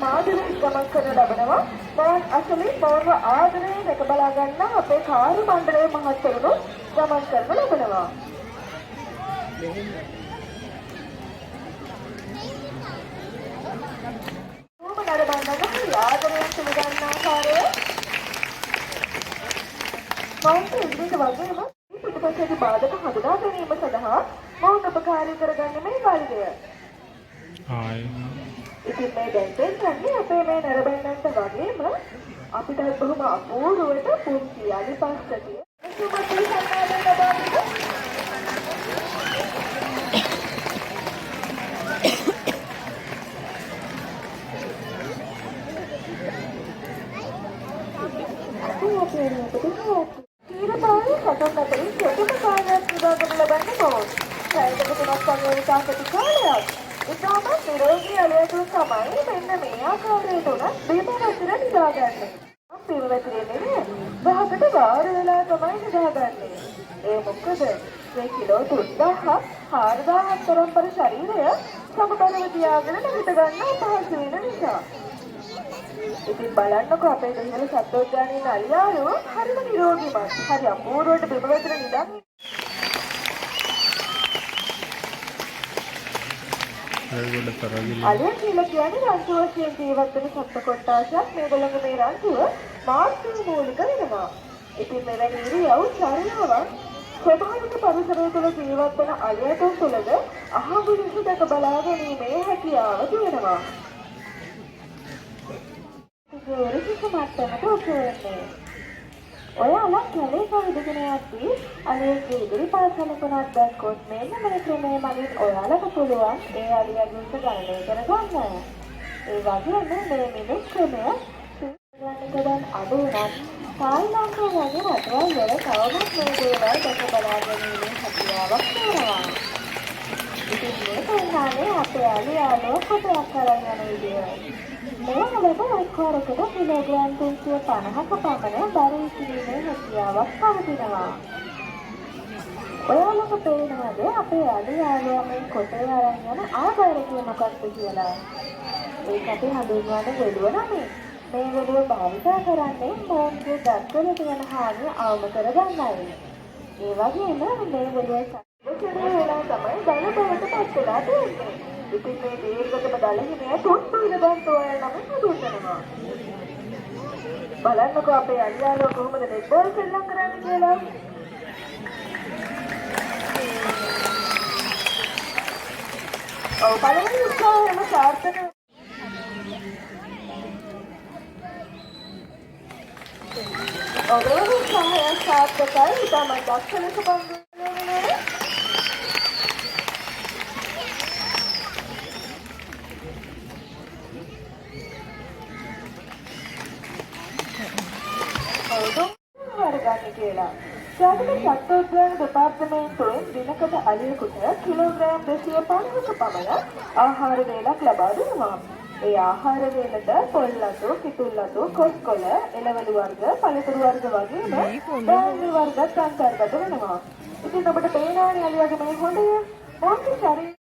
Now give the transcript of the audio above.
මාධ්‍යයෙන් ගමන් කරන ලබනවා. මම අසලින් බෝර්ව ආදරයෙන් එක බලා ගන්න අපේ කාර්ය මණ්ඩලයේ මහත්වරුන් ගමන් කරන ලබනවා. කොහොම නරඹන්නද ආදරයෙන් පිළිගන්න ආකාරය මම ඉදිරියට වගේම පිටපතේ බාධක හඳුනා ගැනීම සඳහා මම උපකාරී කරගන්නේ මේ කාර්යය. ඉතින් මේ දැන් දෙන්නේ අපේ මේ නරඹන්නන්ට වගේම අපිට බොහොම අපූර්වට පුංචි අලිපස්සතිය සුමති සම්මානය ලබා දෙන්න. තීරපාලි සතන් අතරින් කෙටිම කාලයක් විභාගන ලබන්න ඕන. පැයකට 3ක් වගේ විකාශක කාලයක්. ඉතාම නිරෝගී අලයතුන් තමයි මෙන්න මේ ආකාරයට උනත් බීම වතුර නිදාගන්නේ. පිරවැතිරේ නෙමෙයි. ගහකට වාර වෙලා තමයි නිදාගන්නේ. ඒ මොකද මේ කිලෝ 3000ක් 4000ක් තරම් පර ශරීරය සමබරව තියාගෙන නැගිට ගන්න අපහසු වෙන නිසා. ඉතින් බලන්නකෝ අපේ දෙහිවල සත්වෝද්‍යානයේ අලියාරු හරිම නිරෝගීමත්. හරි අපූර්වට බිම වතුර නිදාගන්නේ. අලියා කියලා කියන්නේ රංචු වශයෙන් ජීවත් වෙන සත්ත්ව කොට්ටාසයක්. මේගොල්ලන්ගේ මේ රංචුව මාර්ගය මූලික වෙනවා. ඉතින් මෙවැනි ඉරියව් චර්යාවන් ස්වභාවික පරිසරය තුළ ජීවත් වන අලියන් තුළද අහඹු ලෙස දැක බලා ගැනීමේ හැකියාව තියෙනවා. ඒක මට්ටමට ඔප්පුවෙන්නේ. ඔයාලා කැලේ කවිදගෙන යද්දී අලියගේ ඉදිරි පාසලකුණක් දැක්කොත් මෙන්න මේ ක්‍රමයේ මගින් ඔයාලට පුළුවන් ඒ අලියගේ උස ගණනය කරගන්න. ඒ වගේම මේ මිනිස් ක්‍රමය ගණන් අඩු වුණත් තායිලන්තයේ වගේ රටවල් වල තවමත් මේ දේවල් දැක බලා ගැනීමේ හැකියාවක් තියෙනවා. ඉතින් මේ පෙන්නානේ අපේ අලියාලෝ කොටයක් කරන් යන විදිය. මේවලට එක්වරකට කිලෝග්‍රෑම් 350ක පමණ බර කිරීමේ හැකියාවක් පවතිනවා. ඔයාලට පේනවද අපේ අලියාලෝ මේ කොටේ අරන් යන ආකාරය මොකක්ද කියලා? ඒක අපි හඳුන්වන්නේ වෙලුව නෙමෙයි. මේ වෙලුව භාවිත කරන්නේ මොන්ගේ දත්වලට වෙන හානිය අවම කරගන්නයි. ඒ වගේම මේ වෙලුවේ සම්පූර්ණ වෙලා තමයි දල බවට පත් වෙලා තියෙන්නේ. ඉතින් මේ දීර්ඝතම දලහිණිය තුන්තු ඉලබන් තෝරන නම් හඳුන්වනවා. බලන්නකෝ අපේ අලියාලෝ කොහොමද නෙට්බෝල් සෙල්ලම් කරන්නේ කියලා. ඔව් පළවෙනි උත්සාහයම සාර්ථක. ඔබේ උත්සාහය සාර්ථකයි. ඉතාම දක්ෂ ලෙස පංගුවෙන්නේ. කියලා. ජාතික සත්වෝද්‍යාන දෙපාර්තමේන්තුවෙන් දිනකට අලියෙකුට කිලෝග්‍රෑම් 250ක පමණ ආහාර වේලක් ලබා දෙනවා. ඒ ආහාර වේලට පොල්ලතු, කිතුල්ලතු, කොස්කොල, එළවලු වර්ග, පළතුරු වර්ග වගේම ධාන්‍ය වර්ගත් අන්තර්ගත වෙනවා. ඉතින් ඔබට පේනවනේ අලියාගේ මේ හොඳය. මොකද ශරීරය